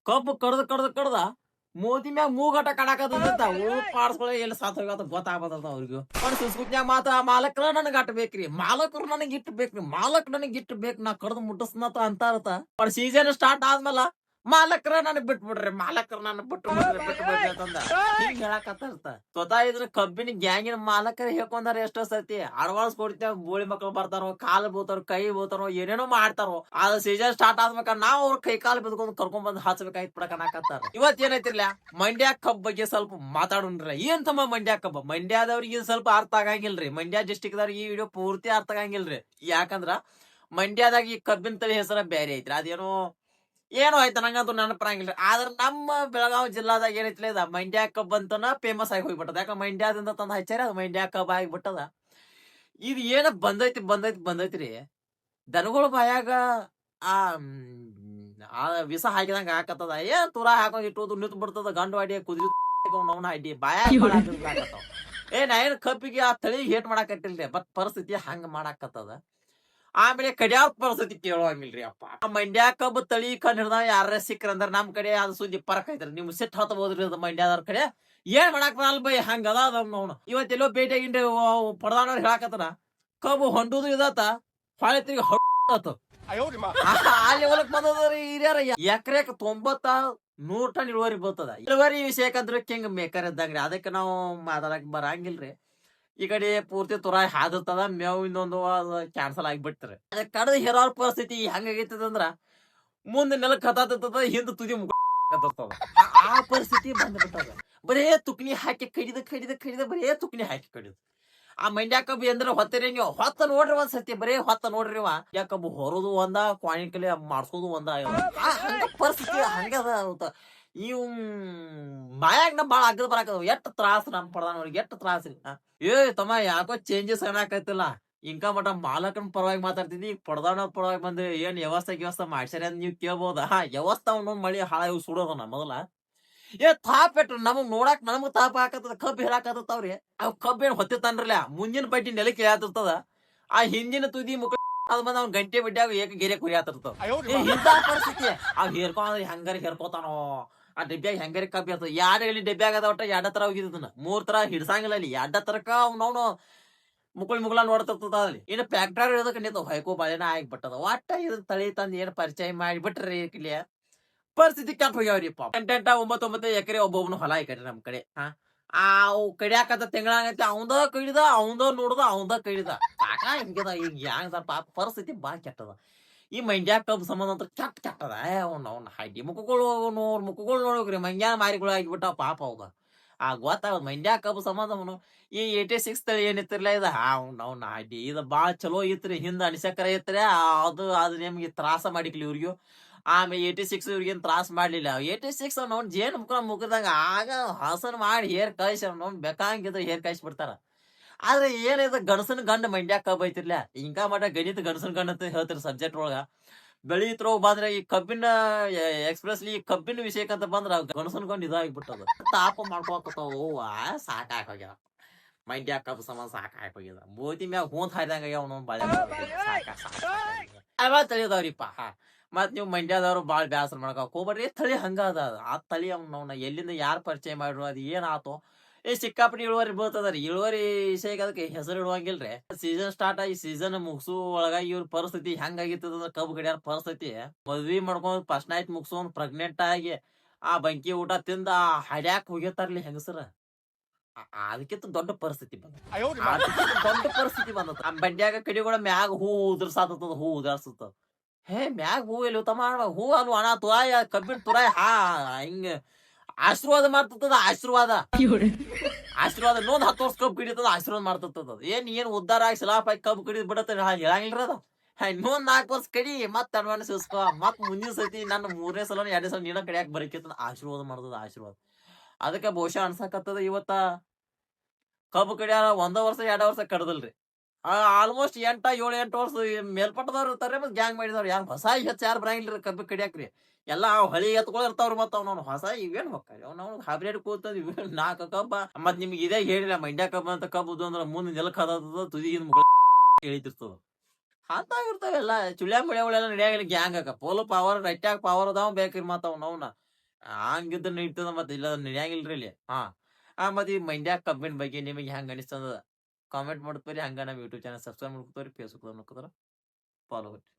ಕಬ್ಬು ಕಡ್ದ ಮೋದಿ ಮ್ಯಾಗ ಮೂಗಟ ಕಡಾಕತ್ತ ಪಾಡ್ಸ್ಕೊಳ್ಳಿ ಎಲ್ಲಿ ಸಾತ್ ಹೋಗತ್ತ ಗೊತ್ತಾಗ್ಬದ ಅವ್ರಿಗೂ ಸುಸ್ಕುಟ್ನ್ಯಾಗ ಮಾತ ಮಾಲಕ್ರ ನನಗ್ ಅಟ್ ಬೇಕ್ರಿ ಮಾಲಕ್ರು ನನಗ್ ಇಟ್ಟು ಬೇಕ್ರಿ ಮಾಲಕ್ ನನಗ್ ಇಟ್ಟು ಬೇಕ್ ನಾ ಕಡ್ದು ಮುಟ್ಟಿಸ್ನತ ಅಂತಾರತ ಸೀಸನ್ ಸ್ಟಾರ್ಟ್ ಆದ್ಮೇಲ ಮಾಲಕ್ರ ನನಗ್ ಬಿಟ್ಬಿಡ್ರಿ ಮಾಲಕ್ರ ನನಗ್ ಬಿಟ್ಬಿಡ್ರಿ ಅಂತಂದ ಹಿಂಗ್ ಹೇಳಕತ್ತ ಸ್ವತಃ ಇದ್ರ ಕಬ್ಬಿನ ಗ್ಯಾಂಗಿನ ಮಾಲಕರ ಹೇಳ್ಕೊಂಡಾರ ಎಷ್ಟೋ ಸರ್ತಿ ಅಡ್ವಾನ್ಸ್ ಕೊಡ್ತೇವ ಬೋಳಿ ಮಕ್ಳು ಬರ್ತಾರೋ ಕಾಲು ಬೋತಾರೋ ಕೈ ಬೋತಾರೋ ಏನೇನೋ ಮಾಡ್ತಾರೋ ಅದ ಸೀಸನ್ ಸ್ಟಾರ್ಟ್ ಆದ್ಬೇಕ ನಾವ್ ಅವ್ರ ಕೈ ಕಾಲು ಬಿದ್ಕೊಂಡು ಕರ್ಕೊಂಡ್ ಬಂದ್ ಹಚ್ಬೇಕಾಯ್ತು ಬಿಡಕನಾಕತ್ತಾರ ಇವತ್ ಏನೈತಿರ್ಲ ಮಂಡ್ಯ ಕಬ್ಬ್ ಬಗ್ಗೆ ಸ್ವಲ್ಪ ಮಾತಾಡೋಣ್ರಿ ಏನ್ ತಮ್ಮ ಮಂಡ್ಯ ಕಬ್ಬ ಮಂಡ್ಯದವ್ರಿಗೆ ಸ್ವಲ್ಪ ಅರ್ಥ ಆಗಂಗಿಲ್ರಿ ಮಂಡ್ಯ ಡಿಸ್ಟಿಕ್ ದವ್ರಿಗೆ ಈ ವಿಡಿಯೋ ಪೂರ್ತಿ ಅರ್ಥ ಆಗಂಗಿಲ್ರಿ ಯಾಕಂದ್ರ ಮಂಡ್ಯದಾಗ ಈ ಕಬ್ಬಿನ ತಳಿ ಹೆಸರ ಬೇರೆ ಐತ್ರಿ ಅದೇನೋ ಏನೋ ಆಯ್ತು ನಂಗಂತೂ ನೆನಪರಂಗಿಲ್ಲ ಆದ್ರ ನಮ್ಮ ಬೆಳಗಾವಿ ಜಿಲ್ಲಾದಾಗ ಏನೈತಿ ಇದ ಮಂಡ್ಯ ಕಬ್ಬ್ ಅಂತನ ಫೇಮಸ್ ಆಗಿ ಹೋಗ್ಬಿಟ್ಟದ ಯಾಕ ಮಂಡ್ಯದಿಂದ ತಂದ ಹಚ್ಚಾರ ಅದು ಮಂಡ್ಯ ಕಬ್ಬ ಆಗಿಬಿಟ್ಟದ ಇದು ಏನ ಬಂದೈತ್ರಿ ದನಗಳ ಬಾಯಾಗ ಆ ವಿಷ ಹಾಕಿದಂಗ ಹಾಕತ್ತದ ತುರ ಹಾಕೊಂಡ್ ಇಟ್ಟೋದು ನಿಂತು ಬಿಡ್ತದ ಗಂಡು ಅಡಿ ಕುದ್ರಿ ಅವನ ಅಡ್ಡಿ ಬಾಯಾಗ ನಾ ಏನ್ ಕಬ್ಬಿಗೆ ಆ ತಳಿ ಹೇಟ್ ಮಾಡಾಕಟ್ಟಿಲ್ರಿ ಬಟ್ ಪರಿಸ್ಥಿತಿ ಹಂಗ ಮಾಡಾಕತ್ತದ ಆಮೇಲೆ ಕಡ್ಯಾವ ಪರಿಸ್ಥಿತಿ ಕೇಳುವಂಗಿಲ್ರಿ ಅಪ್ಪ ಮಂಡ್ಯ ಕಬ್ಬು ತಳಿ ಕಂಡ್ ಹಿಡ್ದ ಯಾರ ಸಿಕ್ಕ್ರ ಅಂದ್ರ ನಮ್ ಕಡೆ ಅದು ಸುದ್ದಿ ಪರಕ್ ಐತ್ರಿ ನಿಮ್ ಸಿಟ್ ಹತ್ತಬೋದ್ರಿ ಅದು ಮಂಡ್ಯದವ್ರ ಕಡೆ ಏನ್ ಮಾಡಾಕ್ ಬರಲ್ಲ ಬೈ ಹಂಗ ಅದ ಅವ್ನು ಇವತ್ತೆಲ್ಲೋ ಭೇಟಿಯಾಗಿಂಡ್ರಿ ಪಡದಾನವ್ರು ಹೇಳಾಕತ್ತಾರ ಕಬ್ಬು ಹೊಂಡುದು ಇದತ್ತ ಹೊಳೆ ತಿರುಗಿ ಹೊತ್ತು ಅಲ್ಲಿ ಹೊಲಕ್ ಬಂದದ್ರಿ ಹಿರಿಯರ ಎಕರೆಕ್ 90-100 ಟನ್ ಇಳುವರಿ ಬರ್ತದ ಇಳುವರಿ ವಿಷಯಕ್ಕಂದ್ರೆ ಕಿಂಗ್ ಮೇಕರ್ ಇದ್ದಂಗ್ರಿ ಅದಕ್ಕೆ ನಾವು ಮಾತಾಡಕ್ ಬರಂಗಿಲ್ರಿ ಈ ಕಡೆ ಪೂರ್ತಿ ತುರಾಯಿ ಹಾದಿರ್ತದ ಮೇವ್ ಇನ್ನೊಂದು ಕ್ಯಾನ್ಸಲ್ ಆಗಿಬಿಡ್ತಾರೆ ಅದ ಕಡದ ಹೇರಾರ ಪರಿಸ್ಥಿತಿ ಹೆಂಗಾಗೈತದ ಅಂದ್ರ ಮುಂದೆ ನೆಲಕ್ ಹತ್ತದ ಹಿಂದ ತುದಿ ಆ ಪರಿಸ್ಥಿತಿ ಬಂದ್ಬಿಟ್ಟದ ಬರೇ ತುಕ್ನಿ ಹಾಕಿ ಕಡಿದ ಬರೇ ತುಕ್ನಿ ಹಾಕಿ ಕಡಿದು ಆ ಮಂಡ್ಯ ಕಬ್ಬು ಅಂದ್ರೆ ಹೊತ್ತರಿ ನೀವು ಹೊತ್ತ ನೋಡ್ರಿ ಒಂದ್ ಸತಿ ಬರೇ ಹೊತ್ತ ನೋಡ್ರಿ ಮಂಡ್ಯ ಕಬ್ಬು ಹೊರದು ಒಂದ ಕ್ವಾಣಿಕಲಿ ಮಾಡ್ಸೋದು ಒಂದ ಹಂಗ ಪರಿಸ್ಥಿತಿ ಹಂಗದ ಇವ್ ಮಾಯಾಗ ನಮ್ ಬಾಳ ಅಗ್ಗದ ಬರಾಕದ ಎಷ್ಟ್ ತ್ರಾಸ ನಮ್ ಪಡ್ದಾನವ್ರಿಗೆ ಎಷ್ಟ್ ತ್ರಾಸ್ರಿ ತಮ್ಮ ಯಾಕೋ ಚೇಂಜಸ್ ಏನಾಕೈತಿಲ್ಲ ಇಂಕ ಮಟ ಮಾಲಕನ ಪರವಾಗಿ ಮಾತಾಡ್ತಿದ್ದಿ ಈಗ ಪಡ್ದಾನ ಪರವಾಗಿ ಬಂದ್ರೆ ಏನ್ ವ್ಯವಸ್ಥೆ ಮಾಡ್ಸ್ಯಾರ ಅಂತ ನೀವ್ ಕೇಳ್ಬೋದ ವ್ಯವಸ್ಥೆ ಅವನು ಮಳಿ ಹಾಳ ಸುಡೋದನ ಮೊದಲ ತಾಪೆಟ್ರು ನಮಗ್ ನೋಡಾಕ್ ನಮಗ್ ತಾಪ ಹಾಕತ್ತದ ಕಬ್ಬ್ ಹೇಳಾಕತ್ತವ್ರಿ ಅವ್ ಕಬ್ಬ್ ಏನ್ ಹೊತ್ತಿತ್ತನ್ರಲ್ಲ ಮುಂದಿನ ಪಟ್ಟಿ ನೆಲಕ್ಕೆ ಹೇಳತ್ತಿರ್ತದ ಆ ಹಿಂದಿನ ತುದಿ ಮುಖ ಅದ್ ಬಂದ್ ಅವ್ನ ಗಂಟೆ ಬಿಡ್ಯಾಗ ಏಕ ಗೆರೆ ಕುರಿಯಾತಿರ್ತದ ಇಂತ ಪರಿಸ್ಥಿತಿ ಅವ್ ಹೇರ್ಕೊಂಡ್ರೆ ಹೆಂಗಾರ ಹೇರ್ಕೋತಾನೋ ಆ ಡಬ್ಬ್ಯಾಗ ಹೆಂಗಾರ ಕಬ್ಬಿ ಇರ್ತದ ಯಾರಲ್ಲಿ ಡಬ್ಬ್ಯಾಗ ಅದ ಒಟ್ಟ 2 ತರ ಹೋಗಿದ್ದನ 3 ತರ ಹಿಡ್ಸಂಗಿಲ್ಲ ಅಲ್ಲಿ 2 ತರಕ ಅವ್ನವ್ನು ಮುಗುಳ ನೋಡ್ತಿರ್ತದ ಅಲ್ಲಿ ಇನ್ನು ಫ್ಯಾಕ್ಟರ್ ಇರೋದಕ್ಕೆ ನಿಂತ ಹೊಯ್ಕೋ ಬಾಳೆನ ಆಗ್ಬಿಟ್ಟದ ಒಟ್ಟ ಇದ್ರ ತಳಿ ತಂದ್ ಏನ್ ಪರಿಚಯ ಮಾಡಿಬಿಟ್ರಿ ಇಲ್ಲಿ ಪರಿಸ್ಥಿತಿ ಕೆಟ್ಟ ಹೋಗ್ಯಾವ್ರಿಪ್ಪ 9 ಎಕರೆ ಒಬ್ಬೊಬ್ನು ಹೊಲ ಈ ಕಡೆ ನಮ್ ಕಡೆ ಆ ಕಡಿಯಾಕತ್ತ ತಿಂಗಳಾಗೈತಿ ಅವಂದ ಕಡಿದ ಅವಂದ ನೋಡ್ದ ಅವಂದ ಕಡಿದ ಸಾಕ ಹಿಂಗದ ಈಗ ಹ್ಯಾಂಗ ಪಾಪ ಪರಿಸ್ಥಿತಿ ಬಾಳ ಕೆಟ್ಟದ ಈ ಮಂಡ್ಯ ಕಬ್ಬು ಸಂಬಂಧ ಅಂತ ಕೆಟ್ಟದ ಅವ್ನ ಹಡ್ಡಿ ಮುಖಗಳು ನೋಡ್ರಿ ಮಂಗ್ಯಾನ ಮಾರಿಗಳು ಆಗಿಬಿಟ್ಟಾವ ಪಾಪ ಅವಾಗ ಗೊತ್ತಾಗದ್ ಮಂಡ್ಯ ಕಬ್ಬು ಸಂಬಂಧ ಈ 86 ತಳಿ ಏನಿತ್ತಿರ್ಲ ಇದ ಅವ್ನ ಹಡ್ಡಿ ಇದು ಬಾಳ ಚಲೋ ಇತ್ರಿ ಹಿಂದ ಅನಿಸಕರ ಇತ್ರಿ ಅದು ನಿಮ್ಗೆ ತ್ರಾಸ ಮಾಡಿಕ್ಲಿ ಇವ್ರಿಗೂ ಆಮೇಲೆ 86 ಇವ್ರಿಗೇನ್ ತ್ರಾಸ ಮಾಡ್ಲಿಲ್ಲ 86 ಅವ್ನ ಜೇನ್ ಮುಖದಂಗ ಆಗ ಹಸನ್ ಮಾಡಿ ಹೇರ್ ಕಳ್ಸಿ ಅವ್ನ ಬೇಕಾಗಿದ್ರೆ ಹೇರ್ ಕಳ್ಸಿ ಬಿಡ್ತಾರ ಆದ್ರೆ ಏನಿದೆ ಗಣಸನ್ ಗಂಡ ಮಂಡ್ಯ ಕಬ್ಬ ಐತಿರ್ಲ ಹಿಂಗ ಮಟ ಗಣಿತ ಗಣಸನ್ ಗಂಡ ಅಂತ ಹೇಳ್ತಾರ ಸಬ್ಜೆಕ್ಟ್ ಒಳಗ ಬೆಳಿತ್ರೋ ಬಂದ್ರೆ ಈ ಕಬ್ಬಿನ ಎಕ್ಸ್ಪ್ರೆಸ್ಲಿ ಈ ಕಬ್ಬಿನ ವಿಷಯಕ್ಕಂತ ಬಂದ್ರ ಗಣಸನ್ ಗಂಡ ಇದಾಗಿಬಿಟ್ಟದ ತಾಪ ಮಾಡ್ಕೊತಾವ ಸಾಕಾಗೋಗ್ಯಾವ ಮಂಡ್ಯ ಕಬ್ಬು ಸಂಬಂಧ ಸಾಕಾಗೋಗ್ಯದ ಮೋದಿ ಮ್ಯಾಗ ಹೂಂತ್ ಹಾರಿದಂಗ ಅವ್ನ ಬಾಳೆ ಅವ ತಿಳಿದವ್ರಿಪ್ಪ ಮತ್ ನೀವು ಮಂಡ್ಯದವ್ರು ಬಾಳ್ ಬ್ಯಾಸರ ಮಾಡಕ್ ಹೋಗ್ಬರ್ರಿ ತಳಿ ಹಂಗ ಅದ ಆ ತಳಿ ಅವ್ನ ಎಲ್ಲಿಂದ ಯಾರು ಪರಿಚಯ ಮಾಡ್ರು ಅದ್ ಏನಾತೋ ಸಿಕ್ಕಾಪಟ್ಟಿ ಇಳುವರಿ ಬೀಳ್ತದ್ರಿ ಇಳುವರಿ ವಿಷಯಕ್ಕೆ ಅದಕ್ಕೆ ಹೆಸರು ಇಡುವಂಗಿಲ್ರಿ ಸೀಸನ್ ಸ್ಟಾರ್ಟ್ ಆಗಿ ಸೀಸನ್ ಮುಗಿಸು ಒಳಗ ಇವ್ರ ಪರಿಸ್ಥಿತಿ ಹೆಂಗಾಗಿತ್ತದ ಕಬ್ಬು ಗಡಿಯಾರ ಪರಿಸ್ಥಿತಿ ಮದ್ವಿ ಮಾಡ್ಕೊಂಡ್ ಫಸ್ಟ್ ನೈಟ್ ಮುಗಿಸೋನ್ ಪ್ರೆಗ್ನೆಂಟ್ ಆಗಿ ಆ ಬಂಕಿ ಊಟ ತಿಂದ ಹಡ್ಯಾಕ್ ಹೋಗಿರ್ತಾರ್ಲಿ ಹೆಂಗಸರ ಅದಕ್ಕಿಂತ ದೊಡ್ಡ ಪರಿಸ್ಥಿತಿ ದೊಡ್ಡ ಪರಿಸ್ಥಿತಿ ಬಂದದ ಆ ಬಂಡ್ಯಾಗ ಕಡಿಗಳ ಮ್ಯಾಗ ಹೂ ಉದುರ್ಸಾತದ ಹೂ ಉದಾರ್ಸತ ಮ್ಯಾಗ ಹೂ ಎಲ್ಲಿ ತಮ್ಮ ಹೂ ಅಲ್ವ ಅಣ್ಣ ತುರಾಯ ಕಬ್ಬಿನ ತುರಾಯ ಹಿಂಗ ಆಶೀರ್ವಾದ ಮಾಡ್ತದ ಆಶೀರ್ವಾದ ಇನ್ನೊಂದ್ 10 ವರ್ಷ ಕಬ್ಬು ಕಡಿತದ ಆಶೀರ್ವಾದ ಮಾಡ್ತದ ಏನ್ ಉದ್ದಾರ ಆಗಿ ಸಲಾಪ್ ಆಗಿ ಕಬ್ಬು ಕಡಿದ್ ಬಿಡತ್ತ ಹೇಳಂಗಿಲ್ರ ಅದ ಇನ್ನೊಂದ್ 4 ವರ್ಷ ಕಡಿ ಮತ್ ಅಡ್ವಾನ್ಸ್ ಇಸ್ಕೊ ಮತ್ ಮುಂದಿನ ಸತಿ ನನ್ನ 3ನೇ ಸಲ 2ನೇ ಸಲ ನೀನ ಕಡಿಯಾಕ ಬರಕೈತದ ಆಶೀರ್ವಾದ ಮಾಡ್ತದ ಆಶೀರ್ವಾದ ಅದಕ್ಕೆ ಬಹುಶಃ ಅನ್ಸಕತ್ತದ ಇವತ್ತ ಕಬ್ಬು ಕಡಿಯಾರ 1 ವರ್ಷ 2 ವರ್ಷ ಕಡದಲ್ರಿ ಆಲ್ಮೋಸ್ಟ್ 7-8 ವರ್ಷ ಮೇಲ್ಪಟ್ಟದವ್ರು ಇರ್ತಾರೆ ಮತ್ ಗ್ಯಾಂಗ್ ಮಾಡಿದವ್ರು ಯಾರು ಹೊಸ ಹೆಚ್ಚು ಯಾರು ಬರಂಗಿಲ್ರಿ ಕಬ್ಬು ಕಡಿಯಾಕ್ರಿ ಎಲ್ಲಾ ಹಳಿ ಎತ್ಕೊಳ ಇರ್ತಾವ್ರಿ ಮತ್ತ ಅವ್ನವ್ನು ಹೊಸ ಇವೇನ್ ಹೋಗ್ತಾರಿ ಅವ್ನವ್ನು ಹೈಬ್ರಿಡ್ ಕೂತದ ಇವೇನ್ 4 ಕಬ್ಬ ಮತ್ ನಿಮ್ಗೆ ಇದೇ ಹೇಳಿಲ್ಲ ಮಂಡ್ಯ ಕಬ್ಬ ಅಂತ ಕಬ್ಬುದು ಅಂದ್ರ ಮುಂದೆ ನೆಲಕ್ ಹದದ ತುದಿಗಿನ ಮುಗಳ ಹೇಳಿತಿರ್ತದ ಅಂತಾಗಿರ್ತಾವೆಲ್ಲ ಚುಳ್ಯಾ ಮುಳ್ಯಾಗಳೆಲ್ಲ ನಡೆಯಾಗಿಲ್ಲ ಗ್ಯಾಂಗ್ ಪೋಲು ಪವರ್ ರಟ್ಯಾಗ ಪವರ್ ಅದಾವ ಬೇಕ್ರಿ ಮತ್ತ ಅವ್ನವ್ನ ಹಂಗಿದ್ರ ನಡೀತದ ಮತ್ತೆ ಇಲ್ಲ ನಡೆಯಂಗಿಲ್ರಿ ಇಲ್ಲಿ ಮತ್ತೆ ಈ ಮಂಡ್ಯ ಕಬ್ಬಿನ ಬಗ್ಗೆ ನಿಮಗೆ ಹೆಂಗ ಅನಿಸ್ತದ ಕಾಮೆಂಟ್ ಮಾಡ್ತೀರಿ ಹಂಗ ನಮ್ಮ ಯೂಟ್ಯೂಬ್ ಚಾನಲ್ ಸಬ್ಸ್ಕ್ರೈಬ್ ಮಾಡ್ಕೊತೀರಿ ಫೇಸ್ಬುಕ್ ನೋಡ್ಕೋತಾರ ಫಾಲೋ